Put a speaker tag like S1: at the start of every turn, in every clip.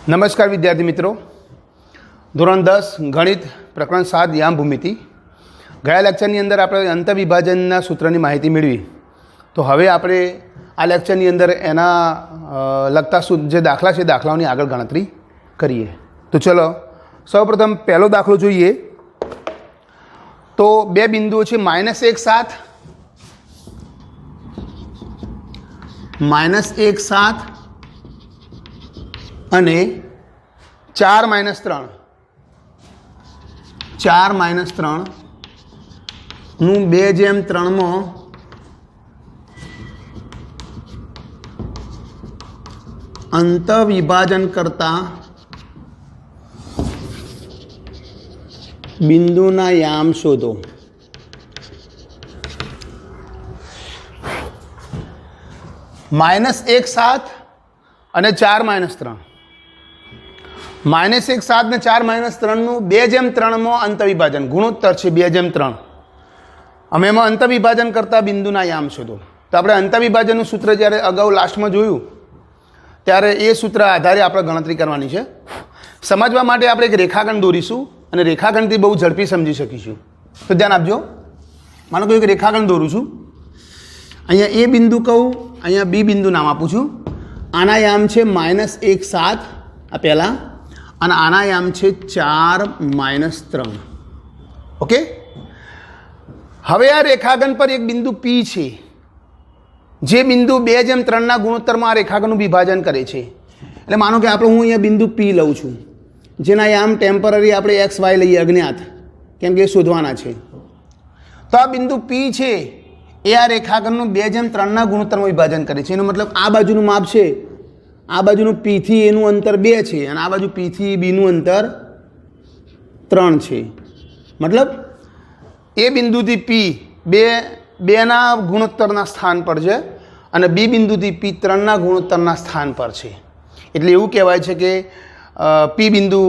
S1: નમસ્કાર વિદ્યાર્થી મિત્રો, ધોરણ 10 ગણિત પ્રકરણ 7 યામ ભૂમિતિ. ગયા લેક્ચરની અંદર આપણે અંતવિભાજનના સૂત્રની માહિતી મેળવી. તો હવે આપણે આ લેક્ચરની અંદર એના લગતા જે દાખલા છે દાખલાઓની આગળ ગણતરી કરીએ. તો ચલો સૌપ્રથમ પહેલો દાખલો જોઈએ. તો બે બિંદુઓ છે -1 7 -1 7 અને 4 - 3 4 - 3 નું 2/3 અંતવિભાજન કરતા બિંદુના યામ શોધો. -1 7 અને 4 - 3 -1 7 ને 4 - 3 નું 2/3 અંતવિભાજન ગુણોત્તર છે 2/3. અમે એમાં અંતવિભાજન કરતા બિંદુના યામ શોધો. તો આપણે અંતવિભાજનનું સૂત્ર જ્યારે અગાઉ લાસ્ટમાં જોયું ત્યારે એ સૂત્ર આધારે આપણે ગણતરી કરવાની છે. સમજવા માટે આપણે એક રેખાખંડ દોરીશું અને રેખાખંડથી બહુ ઝડપી સમજી શકીશું. તો ધ્યાન આપજો. માનો કે એક રેખાખંડ દોરું છું. અહીંયા એ બિંદુ કહું, અહીંયા બી બિંદુ નામ આપું છું. આના યામ છે -1 7 આ પહેલાં, અને આના યામ છે 4 - 3. ઓકે. હવે આ રેખાખંડ પર એક બિંદુ પી છે, જે બિંદુ 2/3 ગુણોત્તરમાં આ રેખાખંડનું વિભાજન કરે છે. એટલે માનો કે હું અહીંયા બિંદુ પી લઉં છું, જેના યામ ટેમ્પરરી આપણે XY લઈએ, અજ્ઞાત, કેમ કે એ શોધવાના છે. તો આ બિંદુ પી છે એ આ રેખાખંડનું 2/3 ગુણોત્તરમાં વિભાજન કરે છે. એનો મતલબ આ બાજુનું માપ છે, આ બાજુનું P થી એનું અંતર 2 છે, અને આ બાજુ P થી બીનું અંતર 3 છે. મતલબ એ બિંદુથી P 2ના ગુણોત્તરના સ્થાન પર છે અને બી બિંદુથી P 3ના ગુણોત્તરના સ્થાન પર છે. એટલે એવું કહેવાય છે કે P બિંદુ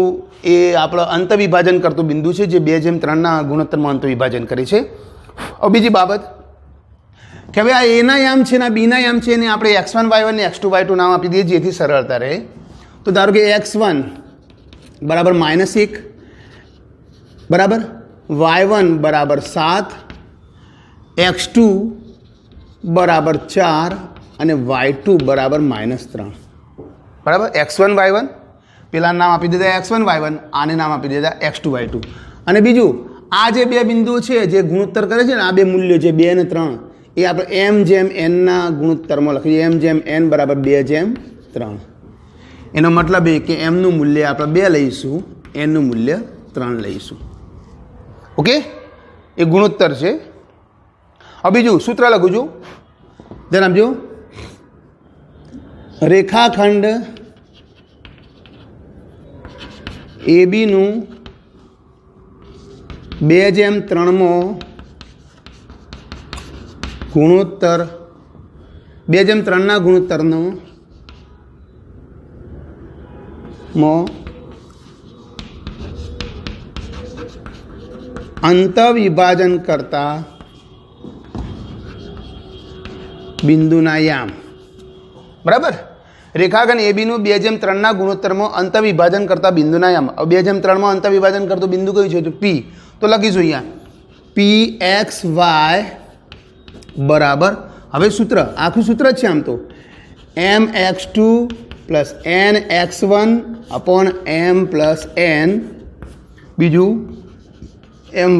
S1: એ આપણો અંતવિભાજન કરતું બિંદુ છે, જે 2/3ના ગુણોત્તરમાં અંતવિભાજન કરે છે. હવે બીજી બાબત કે હવે આ એના યામ છે ને આ બીના યામ છે, એને આપણે x1 y1 ને x2 y2 નામ આપી દઈએ, જેથી સરળતા રહે. તો ધારો કે x1 બરાબર -1 બરાબર, y1 બરાબર 7, x2 બરાબર 4 અને y2 બરાબર -3. બરાબર. x1 y1 પેલા નામ આપી દીધા x1 y1, આને નામ આપી દીધા x2 y2. અને બીજું આ જે બે બિંદુઓ છે જે ગુણોત્તર કરે છે ને, આ બે મૂલ્યો છે 2 અને 3, એ આપણે m/n ના ગુણોત્તરમાં લખીએ. m/n બરાબર 2/3. એનો મતલબ એ કે mનું મૂલ્ય આપણે 2 લઈશું, nનું મૂલ્ય 3 લઈશું. ઓકે. એ ગુણોત્તર છે. હવે બીજું સૂત્ર લખું છું, ધ્યાન આપજો. રેખાખંડ ABનું 2/3 ગુણોત્તર 2/3 ગુણોત્તરનો અંતવિભાજન કરતા બિંદુના યામ. બરાબર. રેખાખંડ ABનું 2/3 ગુણોત્તરમાં અંતવિભાજન કરતા બિંદુના યામ. 2/3 અંતવિભાજન કરતું બિંદુ કયું છે? તો P. તો લખીશું અહીંયા PXY બરાબર, હવે સૂત્ર આખું સૂત્ર જ છે આમ તો, mx2 + nx1 / m + n, બીજું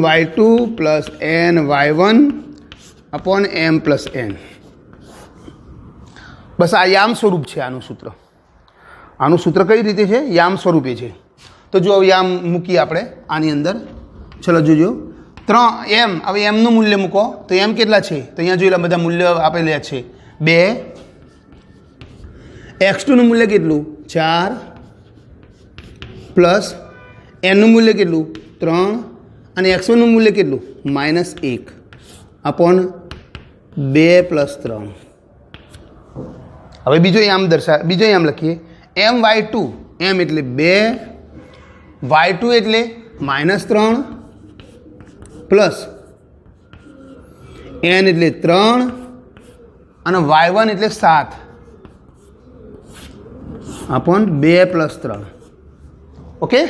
S1: my2 + ny1 / m + n. બસ આ યામ સ્વરૂપ છે આનું સૂત્ર. આનું સૂત્ર કઈ રીતે છે? યામ સ્વરૂપે છે. તો જો યામ મૂકીએ આપણે આની અંદર. ચલો જોજો. 3 m. હવે એમનું મૂલ્ય મૂકો તો એમ કેટલા છે? તો અહીંયા જોયેલા બધા મૂલ્ય આપેલા છે. 2. x2નું મૂલ્ય કેટલું? 4 પ્લસ nનું મૂલ્ય કેટલું? 3 અને x1નું મૂલ્ય કેટલું? -1 / 2 + 3. હવે બીજો યામ લખીએ. my2, m એટલે 2, y2 એટલે -3 પ્લસ n એટલે 3 અને y1 એટલે 7 अपॉन 2 + 3 ઓકે,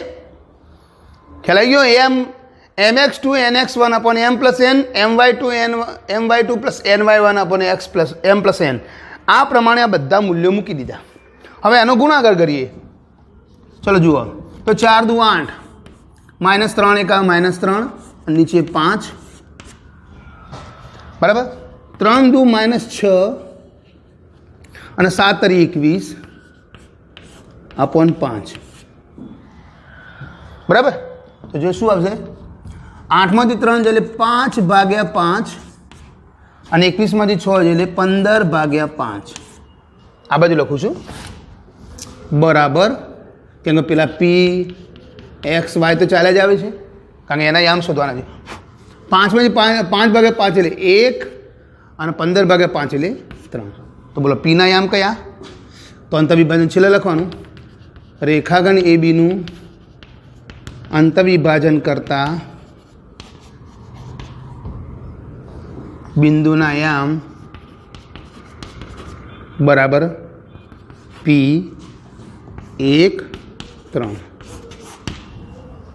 S1: ખ્યાલ આવી ગયો? mx2 nx1 upon m plus n my2 plus ny1 upon x plus m plus n આ પ્રમાણે આ બધા મૂલ્યો મૂકી દીધા. હવે એનો ગુણાકાર કરીએ. ચલો જુઓ, તો 4 દુ 8, -3 એકા -3, નીચે 5, બરાબર. 3 દુ -6 અને 7 તરી 21 अपॉन 5, બરાબર. તો જો શું આવશે? 8માંથી 3 એટલે 5 ભાગ્યા 5 અને 21માંથી 6 એટલે 15 ભાગ્યા 5. આ બાજુ લખું છું બરાબર, કેમ કે પેલા પી એક્સ વાય તો ચાલ્યા જ આવે છે, કારણ કે એના યામ શોધવાના છે. 5માંથી 5 ભાગ્યા 5 એટલે 1 અને 15 ભાગ્યા 5 એટલે 3. તો બોલો પીના યામ કયા? તો અંતવિભાજન છેલ્લે લખવાનું. રેખાખંડ એ બીનું અંતવિભાજન કરતા બિંદુના યામ બરાબર પી 1 3,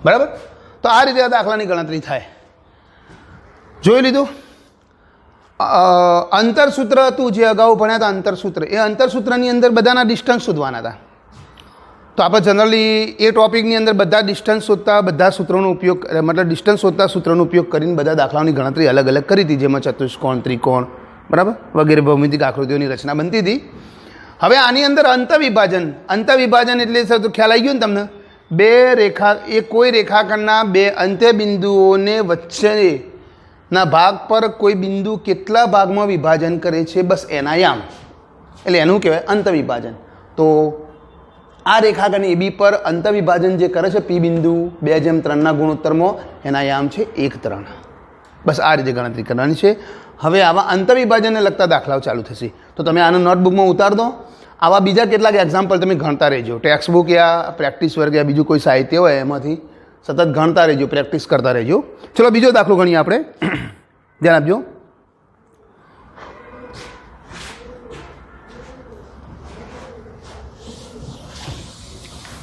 S1: બરાબર. તો આ રીતે આ દાખલાની ગણતરી થાય. જોઈ લીધું? અંતરસૂત્ર હતું જે અગાઉ ભણ્યા હતા, અંતરસૂત્ર. એ અંતરસૂત્રની અંદર બધાના ડિસ્ટન્સ શોધવાના હતા. તો આપણે જનરલી એ ટોપિકની અંદર બધા ડિસ્ટન્સ શોધતા, બધા સૂત્રોનો ઉપયોગ, મતલબ ડિસ્ટન્સ શોધતા સૂત્રનો ઉપયોગ કરીને બધા દાખલાઓની ગણતરી અલગ અલગ કરી હતી, જેમાં ચતુષ્કોણ, ત્રિકોણ, બરાબર, વગેરે ભૌમિતિક આકૃતિઓની રચના બનતી હતી. હવે આની અંદર અંતવિભાજન. અંતવિભાજન એટલે તો ખ્યાલ આવી ગયો ને તમને? બે રેખા, એ કોઈ રેખાખંડના બે અંત્યબિંદુઓને વચ્ચેના ભાગ પર કોઈ બિંદુ કેટલા ભાગમાં વિભાજન કરે છે, બસ એના યામ, એટલે એનું કહેવાય અંતવિભાજન. તો આ રેખાખંડ એબી પર અંતવિભાજન જે કરે છે પી બિંદુ 2:3ના ગુણોત્તરમાં, એના યામ છે 1 3. બસ આ રીતે ગણતરી કરવાની છે. હવે આવા અંતવિભાજનને લગતા દાખલાઓ ચાલુ થશે, તો તમે આનો નોટબુકમાં ઉતાર દો. આવા બીજા કેટલાક એક્ઝામ્પલ તમે ગણતા રહેજો. ટેક્સ્ટ બુક યા પ્રેક્ટિસ વર્ગ યા બીજું કોઈ સાહિત્ય હોય એમાંથી સતત ગણતા રહેજો, પ્રેક્ટિસ કરતા રહેજો. ચલો બીજો દાખલો ગણીએ આપણે. ધ્યાન આપજો.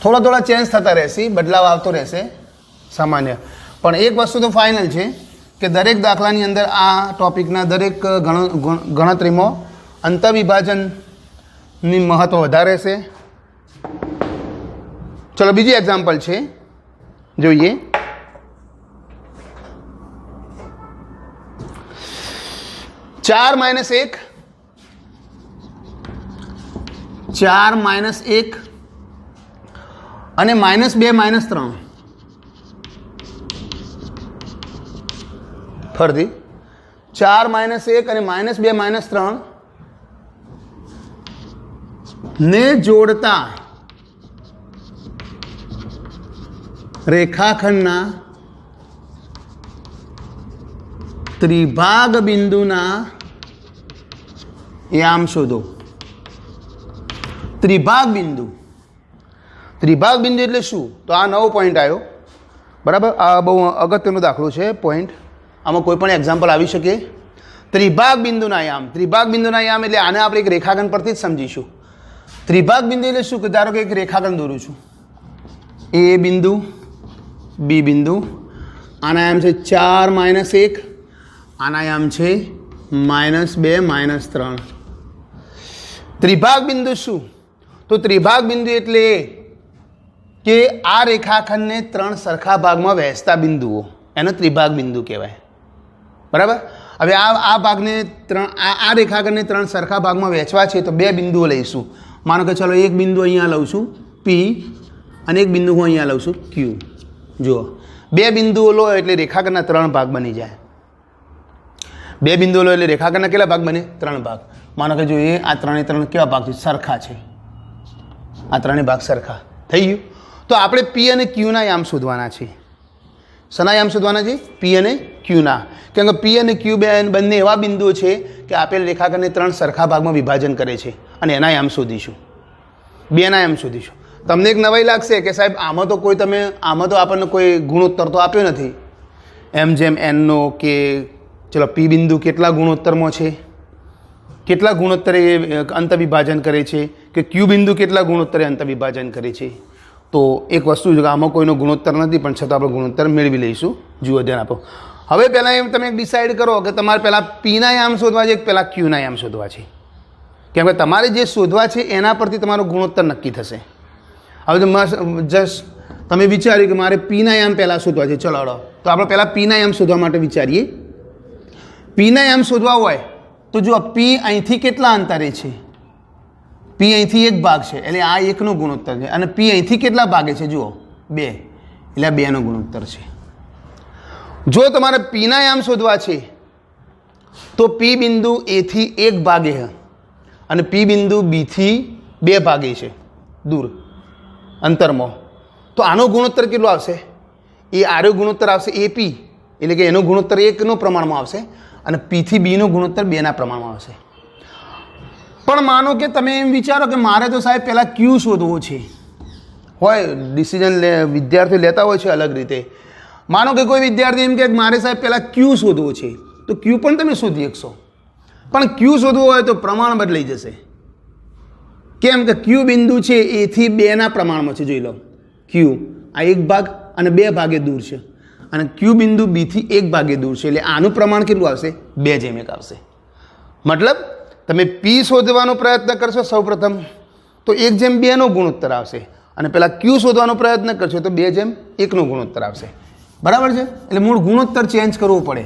S1: થોડા ચેન્જ થતા રહેશે, બદલાવ આવતો રહેશે સામાન્ય. પણ એક વસ્તુ તો ફાઇનલ છે કે દરેક દાખલાની અંદર આ ટોપિકના દરેક ગણતરીમાં અંતવિભાજનની મહત્ત્વ વધારે છે. ચલો બીજી એક્ઝામ્પલ છે, જોઈએ. ચાર -1 અને -2 -3. ફરીથી 4 -1 અને -2 -3 ને જોડતા રેખાખંડના ત્રિભાગ બિંદુના યામ શોધો. ત્રિભાગ બિંદુ એટલે શું? તો આ નવો પોઈન્ટ આવ્યો, બરાબર. આ બહુ અગત્યનો દાખલો છે, પોઈન્ટ. આમાં કોઈ પણ એક્ઝામ્પલ આવી શકે. ત્રિભાગ બિંદુના યામ. ત્રિભાગ બિંદુના યામ એટલે આને આપણે એક રેખાખંડ પરથી જ સમજીશું. ત્રિભાગ બિંદુ એટલે શું? કે ધારો કે એક રેખાખંડ દોરું છું, એ બિંદુ, બી બિંદુ. આના યામ છે 4 -1, આના યામ છે -2 -3. ત્રિભાગ બિંદુ શું? તો ત્રિભાગ બિંદુ એટલે કે આ રેખાખંડને 3 સરખા ભાગમાં વહેંચતા બિંદુઓ, એને ત્રિભાગ બિંદુ કહેવાય, બરાબર. હવે આ ભાગને આ રેખાખંડને 3 સરખા ભાગમાં વહેંચવા છે, તો 2 બિંદુઓ લઈશું. માનો કે ચલો એક બિંદુ અહીંયા લઉં છું પી, અને એક બિંદુ હું અહીંયા લઉં છું ક્યુ. જુઓ, 2 બિંદુઓ લો એટલે રેખાખંડના 3 ભાગ બની જાય. 2 બિંદુઓ લો એટલે રેખાખંડના કેટલા ભાગ બને? 3 ભાગ. માનો કે જો એ આ 3 કેવા ભાગ છે? સરખા છે. આ 3 ભાગ સરખા થઈ ગયું. તો આપણે પી અને ક્યુના યામ શોધવાના છે. શના યામ શોધવાના છે? પી અને ક્યુના. કેમ કે પી અને ક્યુ બંને એવા બિંદુઓ છે કે આપેલ રેખાખંડને 3 સરખા ભાગમાં વિભાજન કરે છે, અને એના યામ શોધીશું. 2ના યામ શોધીશું. તમને એક નવાઈ લાગશે કે સાહેબ આમાં તો આપણને કોઈ ગુણોત્તર તો આપ્યો નથી, એમ જેમ એનનો, કે ચલો પી બિંદુ કેટલા ગુણોત્તરમાં છે, કેટલા ગુણોત્તરે અંતવિભાજન કરે છે, કે ક્યુ બિંદુ કેટલા ગુણોત્તરે અંતવિભાજન કરે છે. તો એક વસ્તુ છે કે આમાં કોઈનો ગુણોત્તર નથી, પણ છતાં આપણે ગુણોત્તર મેળવી લઈશું. જુઓ, ધ્યાન આપો. હવે પહેલાં એમ તમે ડિસાઇડ કરો કે તમારે પહેલાં પીના યામ શોધવા છે કે પહેલાં ક્યુના યામ શોધવા છે. કેમ કે તમારે જે શોધવા છે એના પરથી તમારો ગુણોત્તર નક્કી થશે. હવે તો જસ્ટ તમે વિચાર્યું કે મારે પીના યામ પહેલાં શોધવા છે, ચલો હળો, તો આપણે પહેલાં પીના યામ શોધવા માટે વિચારીએ. પીના યામ શોધવા હોય તો જો પી અહીંથી કેટલા અંતરે છે? પી અહીંથી એક ભાગ છે, એટલે આ એકનો ગુણોત્તર છે. અને પી અહીંથી કેટલા ભાગે છે? જુઓ, 2, એટલે આ 2નો ગુણોત્તર છે. જો તમારે પીના યામ શોધવા છે તો પી બિંદુ એથી 1 ભાગે છે અને પી બિંદુ બીથી 2 ભાગે છે દૂર અંતરમાં, તો આનો ગુણોત્તર કેટલો આવશે? એ આરો ગુણોત્તર આવશે એપી, એટલે કે એનો ગુણોત્તર 1નો પ્રમાણમાં આવશે અને પીથી બીનો ગુણોત્તર 2ના પ્રમાણમાં આવશે. પણ માનો કે તમે એમ વિચારો કે મારે તો સાહેબ પહેલાં ક્યુ શોધવો છે, હોય ડિસિઝન વિદ્યાર્થી લેતા હોય છે અલગ રીતે. માનો કે કોઈ વિદ્યાર્થી એમ કે મારે સાહેબ પહેલાં ક્યુ શોધવો છે, તો ક્યુ પણ તમે શોધી શકશો, પણ ક્યુ શોધવો હોય તો પ્રમાણ બદલાઈ જશે. કેમ કે ક્યુ બિંદુ છે એથી 2ના પ્રમાણમાં છે. જોઈ લો, ક્યુ આ 1 ભાગ અને 2 ભાગે દૂર છે અને ક્યુ બિંદુ બીથી 1 ભાગે દૂર છે, એટલે આનું પ્રમાણ કેટલું આવશે? 2:1 આવશે. મતલબ તમે પી શોધવાનો પ્રયત્ન કરશો સૌપ્રથમ તો 1:2નો ગુણોત્તર આવશે અને પહેલાં ક્યુ શોધવાનો પ્રયત્ન કરશો તો 2:1નો ગુણોત્તર આવશે. બરાબર છે? એટલે મૂળ ગુણોત્તર ચેન્જ કરવો પડે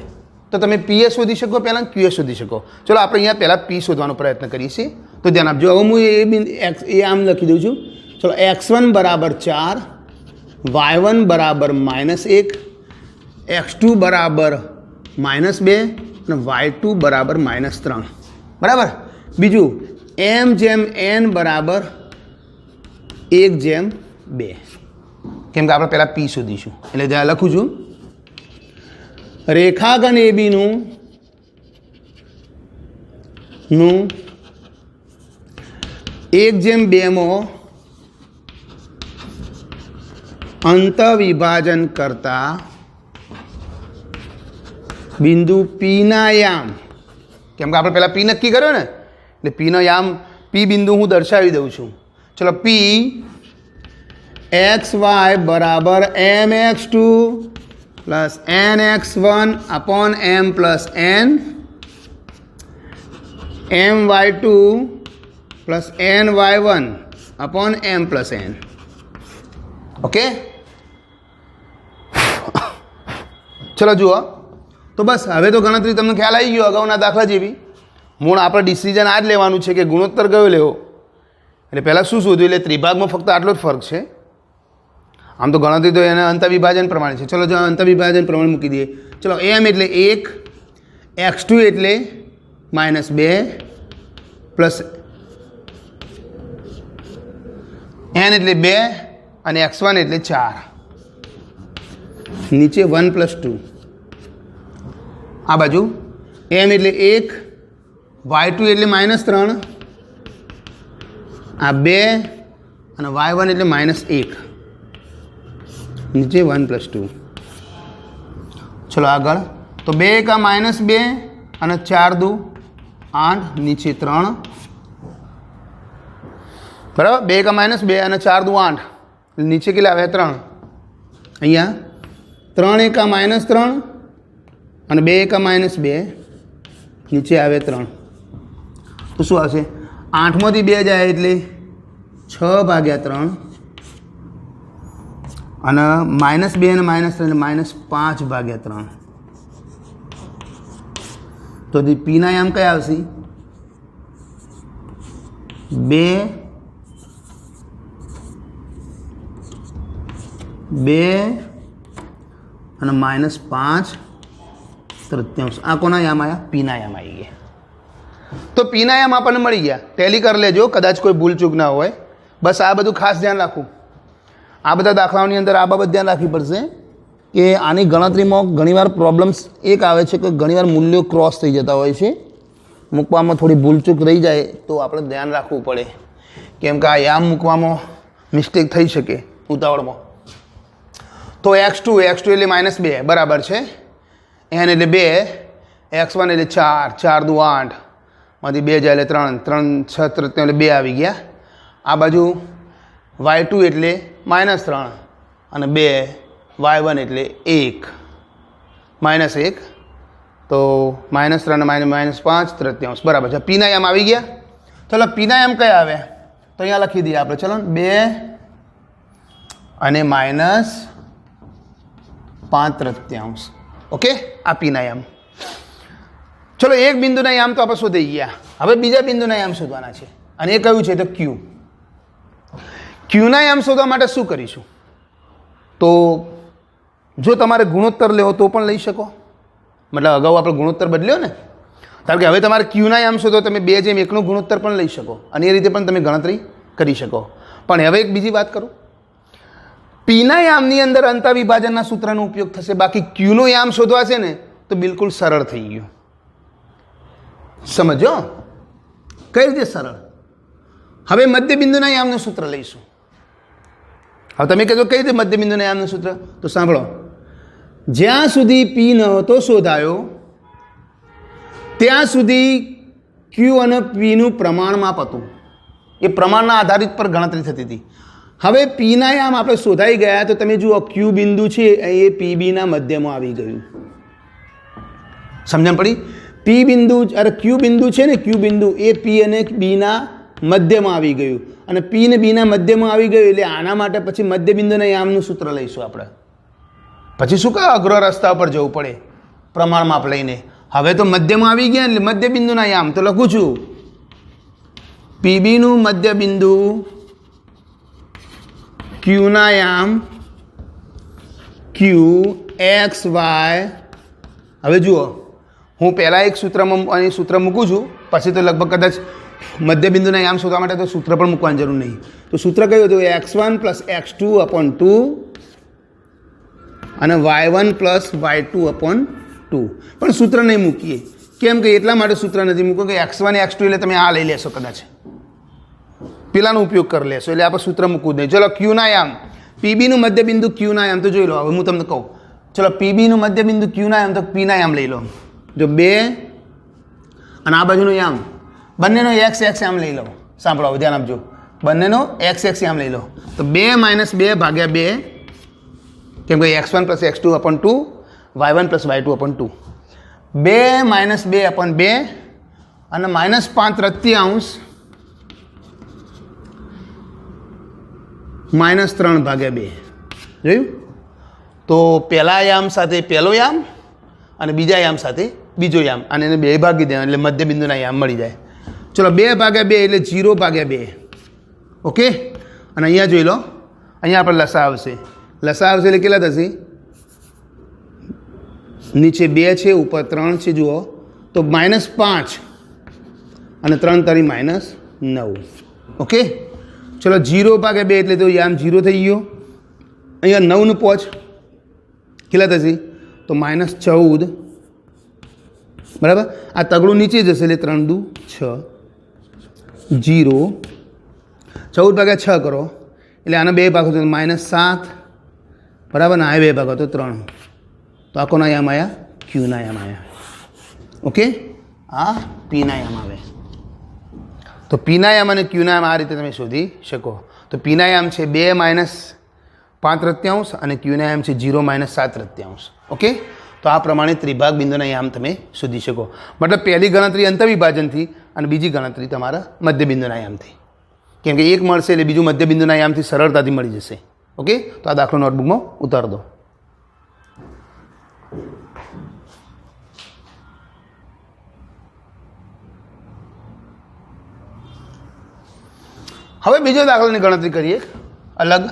S1: તો તમે પીએ શોધી શકો, પહેલાં ક્યુએ શોધી શકો. ચલો આપણે અહીંયા પહેલાં પી શોધવાનો પ્રયત્ન કરીએ છીએ. તો ધ્યાન આપજો. હવે હું એ આમ લખી દઉં છું. ચલો, x1 બરાબર 4, y1 બરાબર -1, x2 બરાબર -2 અને y2 બરાબર -3. બરાબર. બીજું m/n બરાબર 1/2, કેમ કે આપણે પહેલાં પી શોધીશું. એટલે જ્યાં લખું છું, રેખાગણ એબીનું 1/2માં અંતવિભાજન કરતા બિંદુ પીના યામ, કેમ કે આપણે પહેલાં પી નક્કી કર્યો ને, એટલે પીનો યામ પી બિંદુ હું દર્શાવી દઉં છું. ચલો, પી XY બરાબર mx2 plus nx1 upon m plus n, my2 plus ny1 upon m plus n. Okay, ચલો જુઓ. તો બસ હવે તો ગણતરી તમને ખ્યાલ આવી ગયો અગાઉના દાખલા જેવી. મૂળ આપણે ડિસિઝન આ જ લેવાનું છે કે ગુણોત્તર કયો લેવો. એટલે પહેલાં શું શોધ્યું? એટલે ત્રિભાગમાં ફક્ત આટલો જ ફરક છે. આમ તો ગણતરી તો એને અંતવિભાજન પ્રમાણે છે. ચલો, જો અંતવિભાજન પ્રમાણે મૂકી દઈએ. ચલો, m એટલે 1, x2 એટલે -2 પ્લસ n એટલે 2 અને x1 એટલે 4. નીચે 1 + 2. આ બાજુ m એટલે 1, y2 એટલે -3, આ 2 અને y1 એટલે -1. નીચે 1 + 2. ચલો આગળ. તો 2 × -2 અને 4 × 2 = 8, નીચે 3. બરાબર. 2 × -2 અને 4 × 2 = 8, નીચે કેટલા આવે? 3. અહીંયા 3 × -3 અને 2 × -2, નીચે આવે 3. તો શું આવશે? 8માંથી 2 જાય એટલે 6/3 અને -2 અને -3 એટલે -5/3. તો પીના યામ કયા આવશે? 2 અને -5/3. આ કોના યામ આવ્યા? પીના યામ આવી ગયા. તો પીના યામ આપણને મળી ગયા. ટેલી કરી લેજો, કદાચ કોઈ ભૂલચૂક ના હોય. બસ આ બધું ખાસ ધ્યાન રાખવું. આ બધા દાખલાઓની અંદર આ બાબત ધ્યાન રાખવી પડશે કે આની ગણતરીમાં ઘણીવાર પ્રોબ્લેમ્સ એક આવે છે કે ઘણીવાર મૂલ્યો ક્રોસ થઈ જતા હોય છે. મૂકવામાં થોડી ભૂલચૂક રહી જાય તો આપણે ધ્યાન રાખવું પડે, કેમ કે આ યામ મૂકવામાં મિસ્ટેક થઈ શકે ઉતાવળમાં. તો x2 એટલે -2 બરાબર છે, n એટલે 2, x1 એટલે 4, 4 × 2 = 8, માંથી 2 જાય એટલે 3, 3 × 6 = 2 આવી ગયા. આ બાજુ y2 એટલે -3 અને 2 y1 એટલે 1 -1 તો -3 અને -5 તૃતીયાંશ બરાબર છે. પીના યામ આવી ગયા. ચલો પીના યામ કયા આવ્યા તો અહીંયા લખી દઈએ આપણે. ચલો 2 અને -5 તૃતીયાંશ. ઓકે, આ પીના યામ. ચલો એક બિંદુના યામ તો આપણે શોધી ગયા. હવે બીજા બિંદુના યામ શોધવાના છે અને એ કયું છે તો ક્યુ. ક્યુના યામ શોધવા માટે શું કરીશું તો જો તમારે ગુણોત્તર લેવો તો પણ લઈ શકો. મતલબ અગાઉ આપણે ગુણોત્તર બદલ્યો ને, કારણ કે હવે તમારે ક્યુના યામ શોધો તમે 2:1 ગુણોત્તર પણ લઈ શકો અને એ રીતે પણ તમે ગણતરી કરી શકો. પણ હવે એક બીજી વાત કરું, પીના યામની અંદર અંતઃવિભાજનના સૂત્રનો ઉપયોગ થશે. બાકી ક્યુનો યામ શોધવા છે ને તો બિલકુલ સરળ થઈ ગયું. સમજો કઈ રીતે સરળ. હવે મધ્યબિંદુના યામનું સૂત્ર લઈશું. હવે તમે કહેજો કઈ રીતે મધ્યબિંદુના યામનું સૂત્ર, તો સાંભળો. જ્યાં સુધી પી નહોતો શોધાયો ત્યાં સુધી ક્યુ અને પીનું પ્રમાણ માપ હતું. એ પ્રમાણના આધારિત પર ગણતરી થતી હતી. હવે પીના યામ આપણે શોધાઈ ગયા તો તમે જુઓ ક્યુ બિંદુ છે એ પીબીના મધ્યમાં આવી ગયું. સમજણ પડી? પી બિંદુ અરે ક્યુ બિંદુ છે ને, ક્યુ બિંદુ એ પી અને બીના મધ્યમાં આવી ગયું અને પી ને બીના મધ્યમાં આવી ગયું. એટલે આના માટે પછી મધ્યબિંદુના યામનું સૂત્ર લઈશું આપણે. પછી શું કહે અગ્ર રસ્તા પર જવું પડે પ્રમાણ માપ લઈને. હવે તો મધ્યમાં આવી ગયા એટલે મધ્યબિંદુના યામ તો લખું છું. પીબીનું મધ્યબિંદુ ક્યુના યામ ક્યુ એક્સ વાય. હવે જુઓ હું પહેલાં એક સૂત્રમાં અહીં સૂત્ર મૂકું છું, પછી તો લગભગ કદાચ મધ્યબિંદુના યામ શોધવા માટે તો સૂત્ર પણ મૂકવાની જરૂર નહીં. તો સૂત્ર કયું હતું? x1 + x2/2 અને y1 + y2/2. પણ સૂત્ર નહીં મૂકીએ. કેમ કે એટલા માટે સૂત્ર નથી મૂકો કે x1 x2 એટલે તમે આ લઈ લેશો, કદાચ પેલાનો ઉપયોગ કરી લેશો, એટલે આપણે સૂત્ર મૂકવું જ નહીં. ચલો ક્યુના યામ, પીબીનું મધ્યબિંદુ ક્યુના યામ તો જોઈ લો. હવે હું તમને કહું, ચલો પીબીનું મધ્યબિંદુ ક્યુના યામ તો પીના યામ લઈ લો. જો 2 અને આ બાજુનો યામ બંનેનો x યામ લઈ લો. સાંભળો, ધ્યાન આપજો. બંનેનો x યામ લઈ લો તો 2 - 2/2 કેમ કે x1 + x2/2 y1 + y2/2. 2 - 2/2 અને -5 તૃતીયાંશ -3/2. જોયું? તો પહેલા યામ સાથે પહેલો યામ અને બીજા યામ સાથે બીજો યામ, અને એને 2 ભાગી દેવા એટલે મધ્યબિંદુના યામ મળી જાય. ચલો 2/2 એટલે 0/2. ઓકે, અને અહીંયા જોઈ લો, અહીંયા આપણે લસા આવશે. લસા આવશે એટલે કેટલા થશે? નીચે 2 છે, ઉપર 3 છે. જુઓ તો -5 અને 3 × 9. ઓકે, ચલો 0/2 એટલે તો યામ 0 થઈ ગયો. અહીંયા 9 નું પહોંચ કેટલા થશે? તો -14. બરાબર, આ તગડું નીચે જશે એટલે 3 × 2 = 6. 0 14/6 કરો એટલે આના 2 ભાગો તો -7. બરાબર ને, આ 2 ભાગો તો 3. તો આ કોના યામ આવ્યા? ક્યુના યામ આવ્યા. ઓકે, આ પીના યામ આવે. તો પીના યામ અને ક્યુના યામ આ રીતે તમે શોધી શકો. તો પીના યામ છે 2 - 5 તૃતીયાંશ અને ક્યુના યામ છે 0 - 7 તૃતીયાંશ. ઓકે, તો આ પ્રમાણે ત્રિભાગ બિંદુના યામ તમે શોધી શકો. મતલબ પહેલી ગણતરી અંતઃવિભાજનથી અને બીજી ગણતરી તમારા મધ્યબિંદુના યામથી. કેમ કે એક મળશે એટલે બીજું મધ્યબિંદુના યામથી સરળતાથી મળી જશે. ઓકે, તો આ દાખલો નોટબુકમાં ઉતાર દો. હવે બીજો દાખલાની ગણતરી કરીએ અલગ.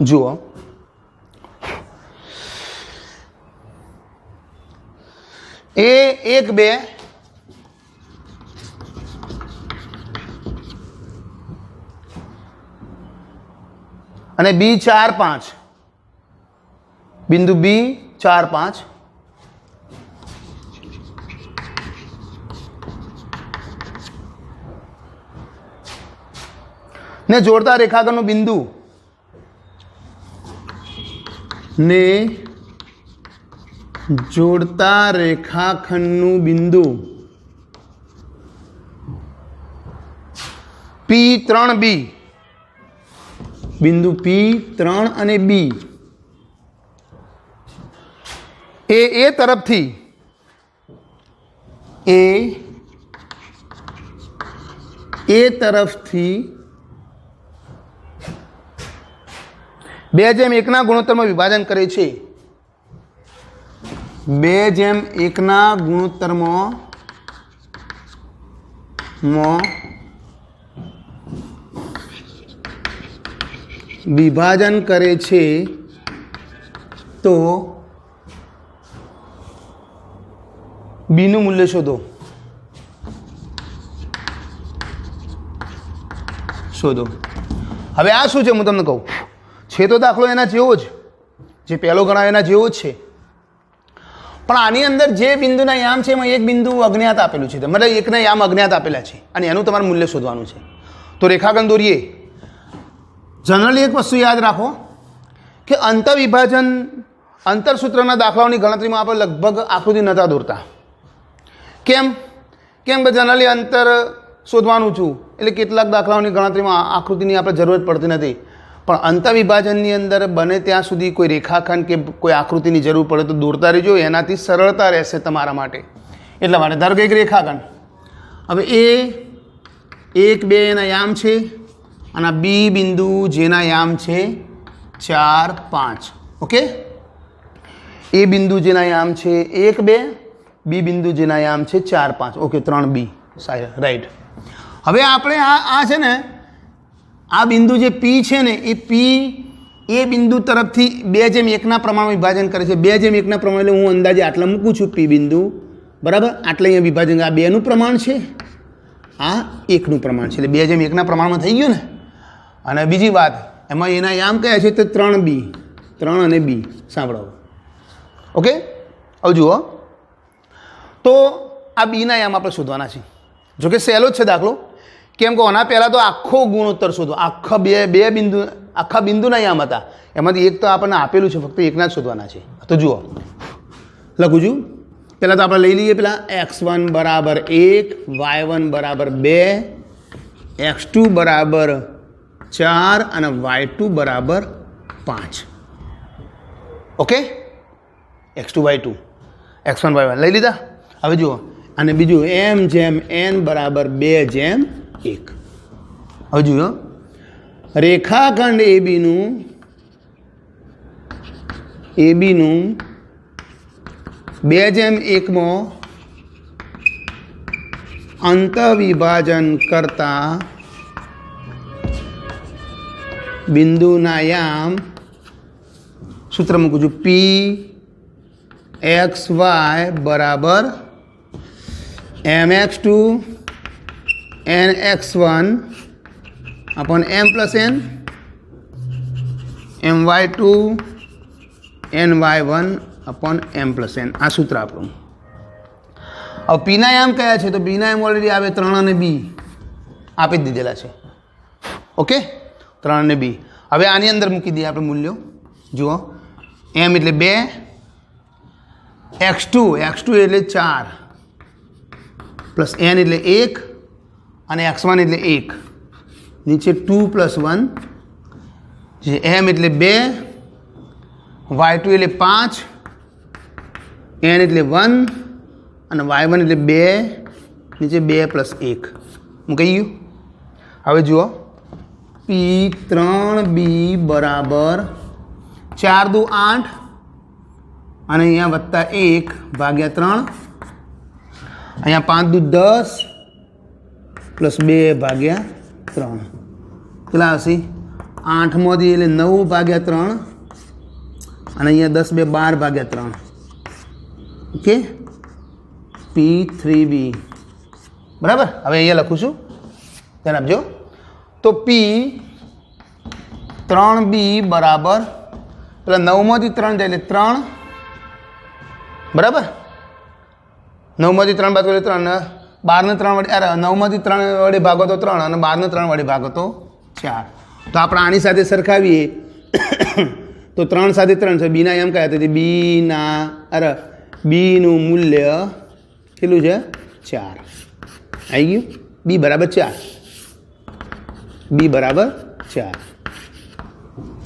S1: જુઓ, એ 1 2 1 અને બી 4 5, બિંદુ બી 4 5, ને જોડતા રેખાખંડનું બિંદુ ને જોડતા રેખાખંડનું બિંદુ P3B, બિંદુ P3 અને B એ તરફથી એ તરફથી 2:1 ગુણોત્તરમાં વિભાજન કરે છે. 2:1 ગુણોત્તરમાં વિભાજન કરે છે તો બીનું મૂલ્ય શોધો. હવે આ શું છે હું તમને કહું, છે તો દાખલો એના જેવો જ, જે પહેલો ગણાયો એના જેવો જ છે, પણ આની અંદર જે બિંદુના યામ છે એમાં એક બિંદુ અજ્ઞાત આપેલું છે, મતલબ એકના યામ અજ્ઞાત આપેલા છે અને એનું તમારે મૂલ્ય શોધવાનું છે. તો રેખાખંડ દોરીએ. જનરલી એક વસ્તુ યાદ રાખો કે અંતરવિભાજન અંતરસૂત્રના દાખલાઓની ગણતરીમાં આપણે લગભગ આકૃતિ નહોતા દોરતા. કેમ કે જનરલી અંતર શોધવાનું છું એટલે કેટલાક દાખલાઓની ગણતરીમાં આકૃતિની આપણે જરૂરત પડતી નથી, પણ અંતરવિભાજનની અંદર બને ત્યાં સુધી કોઈ રેખાખંડ કે કોઈ આકૃતિની જરૂર પડે તો દોરતા રહેજો, એનાથી સરળતા રહેશે તમારા માટે. એટલા માટે ધારો કે એક રેખાખંડ, હવે એ 1 2 એના યામ છે અને બી બિંદુ જેના યામ છે 4 5. ઓકે, એ બિંદુ જેના યામ છે 1 2, બી બિંદુ જેના યામ છે 4 5. Okay, 3B right. હવે આપણે આ છે ને આ બિંદુ જે P છે ને એ P એ બિંદુ તરફથી 2:1 પ્રમાણમાં વિભાજન કરે છે. 2:1 પ્રમાણ એટલે હું અંદાજે આટલા મૂકું છું P બિંદુ, બરાબર. આટલે અહીંયા વિભાજન, આ 2નું પ્રમાણ છે, આ 1નું પ્રમાણ છે, એટલે 2:1 પ્રમાણમાં થઈ ગયું ને. અને બીજી વાત, એમાં એના યામ કયા છે તો 3B, 3 અને B. સાંભળો. ઓકે, હવે જુઓ તો આ બીના યામ આપણે શોધવાના છે. જોકે સહેલો જ છે દાખલો, કેમ કે આના પહેલાં તો આખો ગુણોત્તર શોધો, આખા બે બિંદુ, આખા બિંદુના યામ હતા, એમાંથી એક તો આપણને આપેલું છે, ફક્ત એકના જ શોધવાના છે. તો જુઓ લખું છું. પહેલાં તો આપણે લઈ લઈએ પેલા x1 બરાબર 1, y1 બરાબર 2, x2 બરાબર 4 અને y2 બરાબર 5. Okay, x2 y2 x1 y1 લઈ લીધા. હવે જુઓ, અને બીજું m/n બરાબર 2/1. હવે જુઓ, રેખાખંડ ABનું ABનું 2:1 અંતરવિભાજન કરતા બિંદુના યામ સૂત્ર મૂકું છું, P XY બરાબર mx2 nx1 upon m+n my2 ny1 upon m+n. આ સૂત્ર આપણું. હવે પીના યામ કયા છે તો બીના યામ ઓલરેડી આવે 3 અને B આપી જ દીધેલા છે. ઓકે, 3 અને B. હવે આની અંદર મૂકી દઈએ આપણે મૂલ્યો. જુઓ, m એટલે 2, x2 એટલે 4 પ્લસ n એટલે 1 અને x1 એટલે 1, નીચે 2 + 1, જે m એટલે 2, y2 એટલે 5, n એટલે 1 અને y1 એટલે 2, નીચે 2 + 1 મૂકી ગયું. હવે જુઓ, P3B બરાબર 4 દુ 8 અને અહીંયા વત્તા 1 ભાગ્યા 3, અહીંયા 5 દુ 10 પ્લસ 2 ભાગ્યા 3 કેટલા હશે? 8માંથી એટલે 9 ભાગ્યા 3 અને અહીંયા 10 2 12 ભાગ્યા 3. ઓકે, P3B બરાબર. હવે અહીંયા લખું છું, ધ્યાન આપજો. તો P3B 3b બરાબર પેલા 9માંથી 3 જાય એટલે 3 બરાબર 9માંથી 3 બાદ એટલે 3 12 ને 3 વડે અરે 9માંથી 3 વડે ભાગો તો 3 અને 12 ને 3 વડે ભાગો તો 4 તો આપણે આની સાથે સરખાવીએ તો 3 સાથે 3 છે બીના એમ કયા તો બીના અરે બીનું મૂલ્ય કેટલું છે 4 આવી ગયું બી બરાબર 4 બી બરાબર 4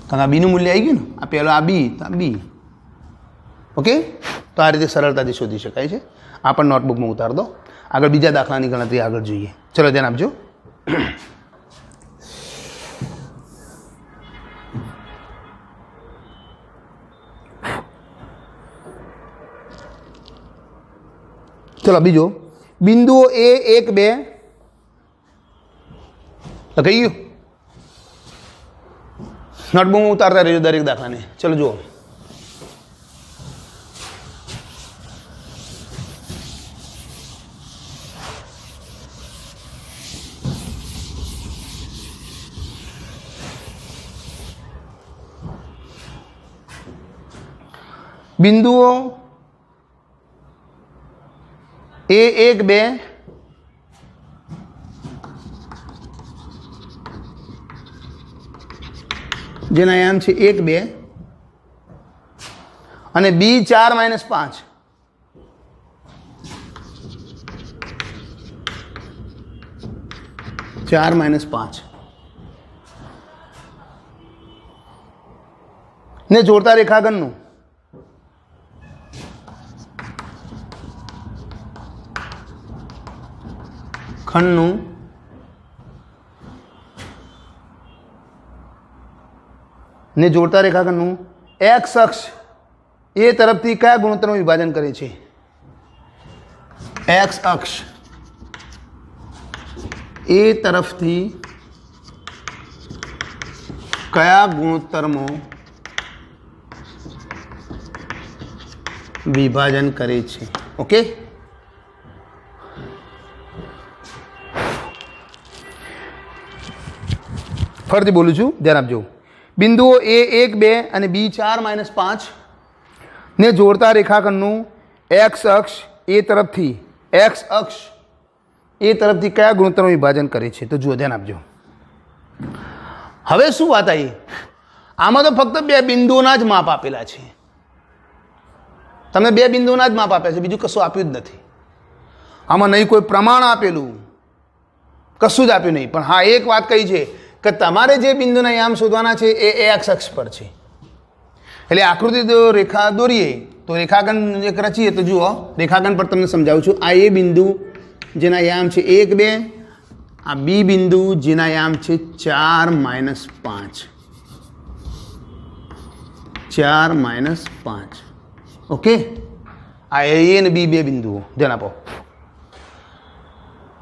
S1: કારણ આ બીનું મૂલ્ય આવી ગયું ને આ પહેલો આ બી તો આ બી ઓકે તો આ રીતે સરળતાથી શોધી શકાય છે આ પણ નોટબુકમાં ઉતાર દો આગળ બીજા દાખલાની ગણતરી આગળ જોઈએ ચલો ધ્યાન આપજો ચલો બીજો બિંદુઓ A 1 2 લખાઈ ગયું નોટબુકમાં ઉતારતા રહેજો દરેક દાખલાને ચલો જુઓ બિંદુઓ A 1 2 જેના આયામ છે 1 2 અને B 4 - 5 4 - 5 ને જોડતા રેખાખંડનું ખંડનું ને જોડતા રેખાખંડનું એક્સ અક્ષ એ તરફથી કયા ગુણોત્તરનું વિભાજન કરે છે એક્સ અક્ષ એ તરફથી કયા ગુણોત્તરમાં વિભાજન કરે છે ઓકે ફરીથી બોલું છું ધ્યાન આપજો બિંદુઓ A 1 2 અને B 4 - 5 ને જોડતા રેખાખંડનું એક્સ અક્ષ એ તરફથી કયા ગુણોત્તરનું વિભાજન કરે છે તો જુઓ ધ્યાન આપજો હવે શું વાત આવી આમાં તો ફક્ત બે બિંદુઓના જ માપ આપેલા છે તમને બે બિંદુઓના જ માપ આપ્યા છે બીજું કશું આપ્યું જ નથી આમાં નહીં કોઈ પ્રમાણ આપેલું કશું જ આપ્યું નહીં પણ હા એક વાત કહી છે કે તમારે જે બિંદુના યામ શોધવાના છે એ એક્સ અક્ષ પર છે એટલે આકૃતિ રેખા દોરીએ તો રેખાખંડ એક રચીએ તો જુઓ રેખાખંડ પર તમને સમજાવું છું આ એ બિંદુ જેના યામ છે 1 2 આ બી બિંદુ જેના યામ છે 4 - 5 4 - 5 ઓકે આ એ અને બી બે બિંદુઓ ધ્યાન આપો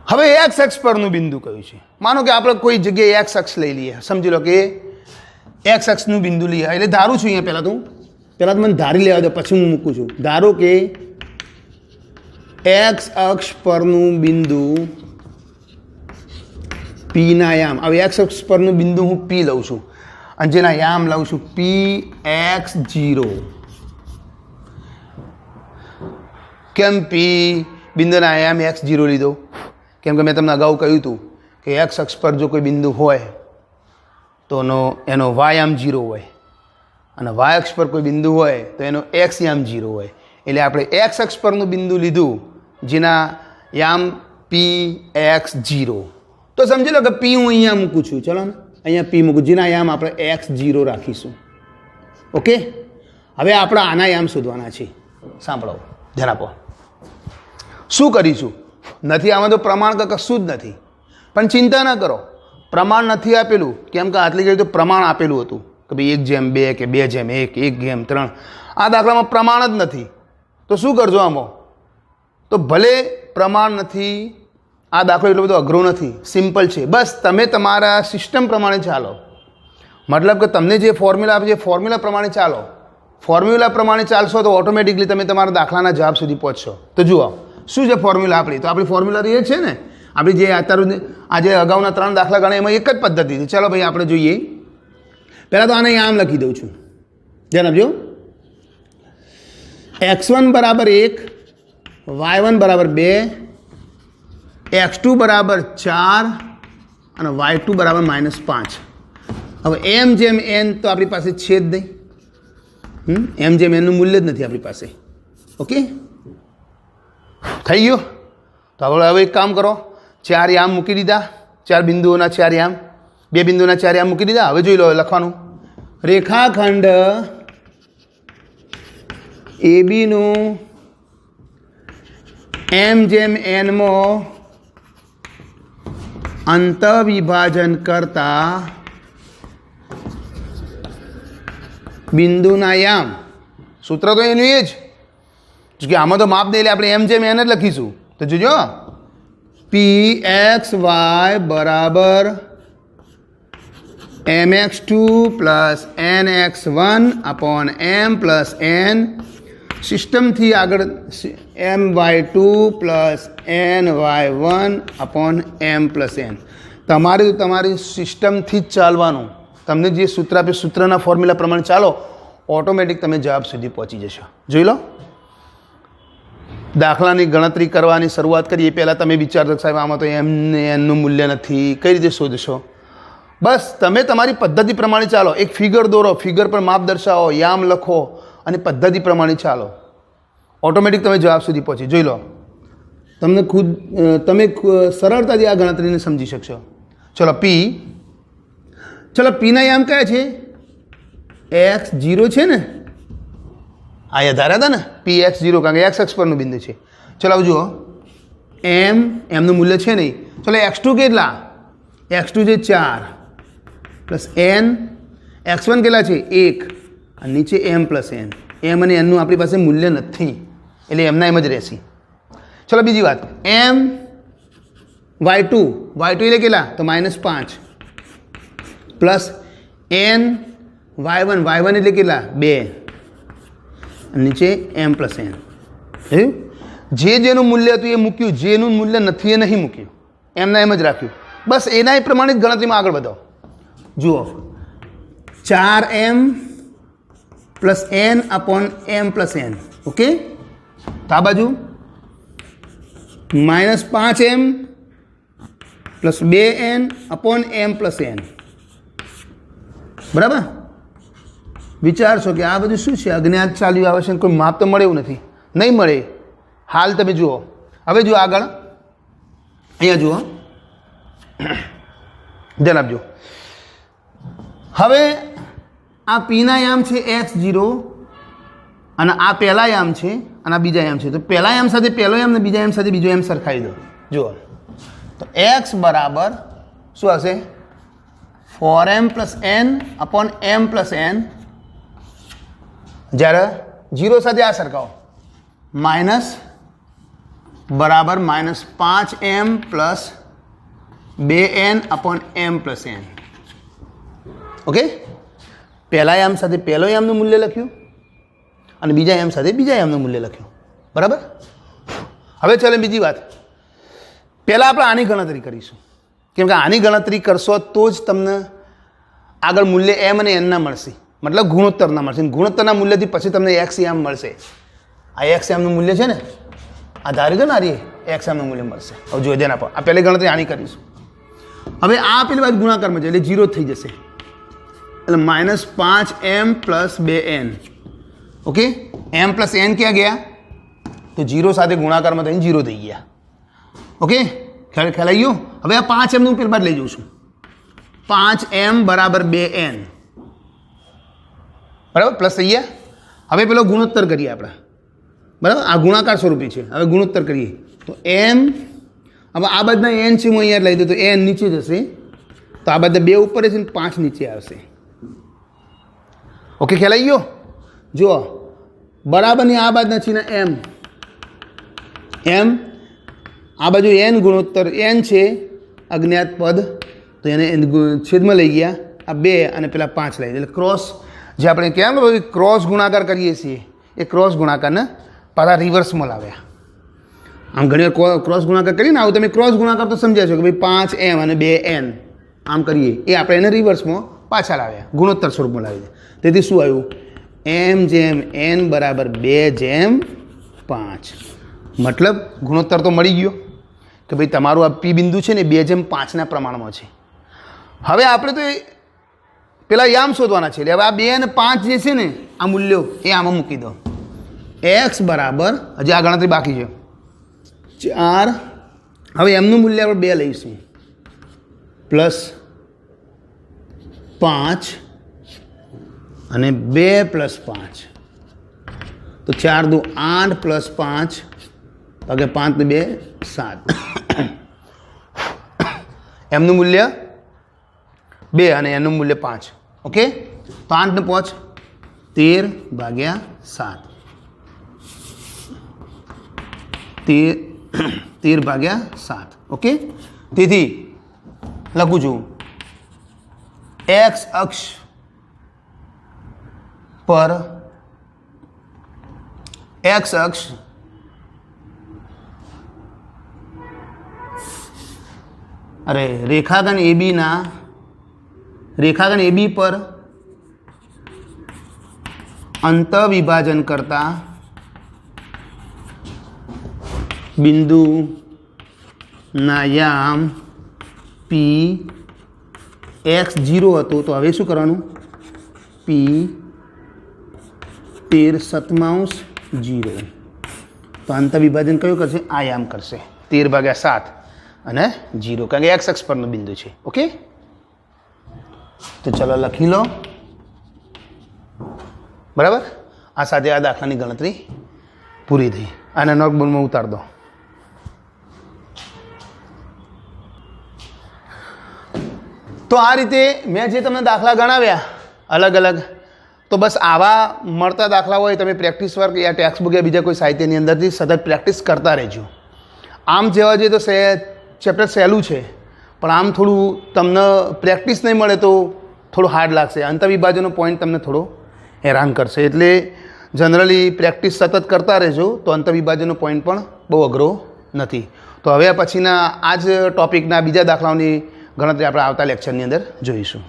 S1: હવે એક્સ અક્ષ પરનું બિંદુ કયું છે માનો કે આપણે કોઈ જગ્યાએ એક્સ અક્ષ લઈ લઈએ સમજી લો કે એક્સ અક્ષનું બિંદુ લઈએ એટલે ધારું છું અહીંયા પહેલાં તો મને ધારી લેવા દો પછી હું મૂકું છું ધારો કે એક્સ અક્ષ પરનું બિંદુ પીના યામ હવે એક્સ અક્ષ પરનું બિંદુ હું પી લઉં છું અને જેના યામ લઉં છું P(x0) કેમ પી બિંદુના યામ x0 લીધો કેમ કે મેં તમને અગાઉ કહ્યું હતું કે એક્સ અક્ષ પર જો કોઈ બિંદુ હોય તો એનો વાયામ 0 હોય અને વાય અક્ષ પર કોઈ બિંદુ હોય તો એનો એક્સ યામ 0 હોય એટલે આપણે એક્સ અક્ષ પરનું બિંદુ લીધું જેના યામ P(x0) તો સમજી લો કે P હું અહીંયા મૂકું છું ચલો ને અહીંયા P મૂકું જેના યામ આપણે x0 રાખીશું ઓકે હવે આપણે આના યામ શોધવાના છે સાંભળો ધ્યાન આપો શું કરીશું નથી આમાં તો પ્રમાણ કે કશું જ નથી પણ ચિંતા ન કરો પ્રમાણ નથી આપેલું કેમ કે આટલી જગ્યાએ તો પ્રમાણ આપેલું હતું કે ભાઈ 1:2 કે 2:1 1:3 આ દાખલામાં પ્રમાણ જ નથી તો શું કરજો આમાં તો ભલે પ્રમાણ નથી આ દાખલો એટલો બધો અઘરો નથી સિમ્પલ છે બસ તમે તમારા સિસ્ટમ પ્રમાણે ચાલો મતલબ કે તમને જે ફોર્મ્યુલા આપે છે ફોર્મ્યુલા પ્રમાણે ચાલો ફોર્મ્યુલા પ્રમાણે ચાલશો તો ઓટોમેટિકલી તમે તમારા દાખલાના જવાબ સુધી પહોંચશો તો જુઓ શું છે ફોર્મ્યુલા આપણી તો આપણી ફોર્મ્યુલા એ છે ને આપણી જે અત્યારે આજે અગાઉના 3 દાખલા ગણે એમાં એક જ પદ્ધતિ છે ચાલો ભાઈ આપણે જોઈએ પહેલાં તો આને આમ લખી દઉં છું, ધ્યાન આપજો. x1 બરાબર 1, y1 બરાબર 2, x2 બરાબર 4 અને y2 બરાબર -5. હવે એમ જેમ n તો આપણી પાસે છે જ નહીં, એમ જેમ એનનું મૂલ્ય જ નથી આપણી પાસે. ઓકે, થઈ ગયું. તો હવે એક કામ કરો, 4 યામ મૂકી દીધા, 4 બિંદુઓના 4 યામ, 2 બિંદુના 4 યામ મૂકી દીધા. હવે જોઈ લો લખવાનું, રેખાખંડ એબીનું એમ જેમ એનમાં અંતઃવિભાજન કરતા બિંદુના યામ. સૂત્ર તો એનું એ જ કે આમાં તો માપ દે એટલે આપણે એમ જેમ એન જ લખીશું. તો જોજો, pxy બરાબર mx2 plus nx1 upon m plus n, સિસ્ટમથી આગળ my2 plus ny1 upon m plus n. તમારી સિસ્ટમથી જ ચાલવાનું. તમને જે સૂત્ર આપે સૂત્રના ફોર્મ્યુલા પ્રમાણે ચાલો, ઓટોમેટિક તમે જવાબ સુધી પહોંચી જશો. જોઈ લો, દાખલાની ગણતરી કરવાની શરૂઆત કરીએ પહેલાં તમે વિચારશો સાહેબ આમાં તો એમ ને એનનું મૂલ્ય નથી, કઈ રીતે શોધશો? બસ તમે તમારી પદ્ધતિ પ્રમાણે ચાલો. એક ફિગર દોરો, ફિગર પર માપ દર્શાવો, યામ લખો અને પદ્ધતિ પ્રમાણે ચાલો, ઓટોમેટિક તમે જવાબ સુધી પહોંચી. જોઈ લો, તમે સરળતાથી આ ગણતરીને સમજી શકશો. ચલો પીના યામ કયા છે? x0 છે ને, આ ધાર્યા હતા ને px0, કારણ કે x અક્ષ પરનું બિંદુ છે. ચલો જુઓ, એમનું મૂલ્ય છે નહીં. ચલો x2 કેટલા? x2 છે 4 પ્લસ n, x1 કેટલા છે 1 અને નીચે m પ્લસ n. એમ અને એનનું આપણી પાસે મૂલ્ય નથી એટલે એમના એમ જ રહેશે. ચલો બીજી વાત, y2 એટલે કેટલા? તો -5 પ્લસ n y1 એટલે કેટલા? 2 નીચે m પ્લસ n. જેનું મૂલ્ય હતું એ મૂક્યું, જેનું મૂલ્ય નથી એ નહીં મૂક્યું, એમના એમ જ રાખ્યું. બસ એના એ પ્રમાણે જ ગણતરીમાં આગળ વધો. જુઓ, 4m plus n upon m plus n. Okay, તો આ બાજુ -5m plus 2n upon m plus n. બરાબર? વિચારશો કે આ બધું શું છે? અજ્ઞાત ચાલ્યું આવે છે, કોઈ માપ તો મળે એવું નથી, નહીં મળે. હાલ તમે જુઓ, હવે જુઓ આગળ, અહીંયા જુઓ, ધ્યાન આપજો. હવે આ પીના યામ છે x0 અને આ પહેલા યામ છે અને આ બીજા યામ છે. તો પહેલા યામ સાથે પહેલો યામ અને બીજા યામ સાથે બીજો યામ સરખાવી દો. જુઓ, તો x બરાબર શું હશે? 4m plus n upon m plus n. જ્યારે 0 સાથે આ સરખાવો, માઇનસ બરાબર -5m plus 2n upon m plus n. Okay, પહેલા યામ સાથે પહેલો યામનું મૂલ્ય લખ્યું અને બીજા યામ સાથે બીજા યામનું મૂલ્ય લખ્યું. બરાબર? હવે ચાલો બીજી વાત, પહેલાં આપણે આની ગણતરી કરીશું, કેમ કે આની ગણતરી કરશો તો જ તમને આગળ મૂલ્ય m અને n ના મળશે, મતલબ ગુણોત્તરના મળશે. ગુણોત્તરના મૂલ્યથી પછી તમને x યામ મળશે. આ x યામનું મૂલ્ય છે ને, આ ધારી દો ને, આ x યામનું મૂલ્ય મળશે. હવે જો ધ્યાન આપો, આ પહેલી ગણતરી આની કરીશું. હવે આ પેલી બાજુ ગુણાકારમાં છે એટલે 0 થઈ જશે, એટલે -5m plus 2n. Okay, m plus n ક્યાં ગયા? તો 0 સાથે ગુણાકારમાં થઈને 0 થઈ ગયા. ઓકે, ખ્યાલ આવી ગયો? હવે આ 5mનું પેલી બાદ લઈ જઉં છું, 5m બરાબર 2n. બરાબર, પ્લસ થઈ ગયા. હવે પેલો ગુણોત્તર કરીએ આપણે. બરાબર, આ ગુણાકાર સ્વરૂપી છે. હવે ગુણોત્તર કરીએ તો m, હવે આ બાજુના n છે, હું અહીંયા લઈ દઉં તો n નીચે જશે, તો આ બધા 2 ઉપર છે ને 5 નીચે આવશે. ઓકે, ખ્યાલ આવી ગયો? જુઓ, બરાબરની આ બાજુના છે ને m, આ બાજુ n ગુણોત્તર n છે અજ્ઞાત પદ, તો એને છેદમાં લઈ ગયા, આ 2 અને પેલા 5 લઈ, એટલે ક્રોસ જે આપણે કેમ ક્રોસ ગુણાકાર કરીએ છીએ એ ક્રોસ ગુણાકારને પાછા રિવર્સમાં લાવ્યા. આમ ઘણી વાર ક્રોસ ગુણાકાર કરીએ ને, આવું તમે ક્રોસ ગુણાકાર તો સમજ્યા છો કે ભાઈ 5m અને 2n આમ કરીએ, એ આપણે એને રિવર્સમાં પાછા લાવ્યા, ગુણોત્તર સ્વરૂપમાં લાવી દે. તેથી શું આવ્યું? m/n બરાબર 2/5. મતલબ ગુણોત્તર તો મળી ગયો કે ભાઈ તમારું આ પી બિંદુ છે ને 2/5ના પ્રમાણમાં છે. હવે આપણે તો પેલા યામ શોધવાના છે. એટલે હવે આ 2 અને 5 જે છે ને આ મૂલ્યો એ આમાં મૂકી દો. x બરાબર, હજી આ ગણતરી બાકી છે, 4. હવે એમનું મૂલ્ય આપણે 2 લઈશું, પ્લસ 5 અને 2 પ્લસ 5, તો 4 દુ 8 પ્લસ 5 ભાગે 5 ને 2 7. એમનું મૂલ્ય 2 અને એનું મૂલ્ય 5. ઓકે, તો 8 ને 5 13/7, 13/7. ઓકે, તેથી લખું છું x અક્ષ પર રેખાખંડ AB પર અંતઃવિભાજન કરતા બિંદુના યામ P x0 હતું. તો હવે શું કરવાનું? P 13/7. તો અંતઃવિભાજન કયું કરશે? આ યામ કરશે, 13/7 અને 0, કારણ કે x અક્ષ પરનું બિંદુ છે. ઓકે, તો ચલો લખી લો. બરાબર, આ સાથે આ દાખલાની ગણતરી પૂરી થઈ. આને નોટબુકમાં ઉતાર દો. તો આ રીતે મેં જે તમને દાખલા ગણાવ્યા અલગ અલગ, તો બસ આવા મળતા દાખલા હોય તમે પ્રેક્ટિસ વર્ક યા ટેક્સ્ટ બુક યા બીજા કોઈ સાહિત્યની અંદરથી સતત પ્રેક્ટિસ કરતા રહેજો. આમ જોવા જઈએ તો ચેપ્ટર સહેલું છે, પણ આમ થોડું તમને પ્રેક્ટિસ નહીં મળે તો થોડું હાર્ડ લાગશે. અંતઃવિભાજનનો પોઈન્ટ તમને થોડો હેરાન કરશે. એટલે જનરલી પ્રેક્ટિસ સતત કરતા રહેજો તો અંતઃવિભાજનનો પોઈન્ટ પણ બહુ અઘરો નથી. તો હવે પછીના આ જ ટૉપિકના બીજા દાખલાઓની ગણતરી આપણે આવતા લેક્ચરની અંદર જોઈશું.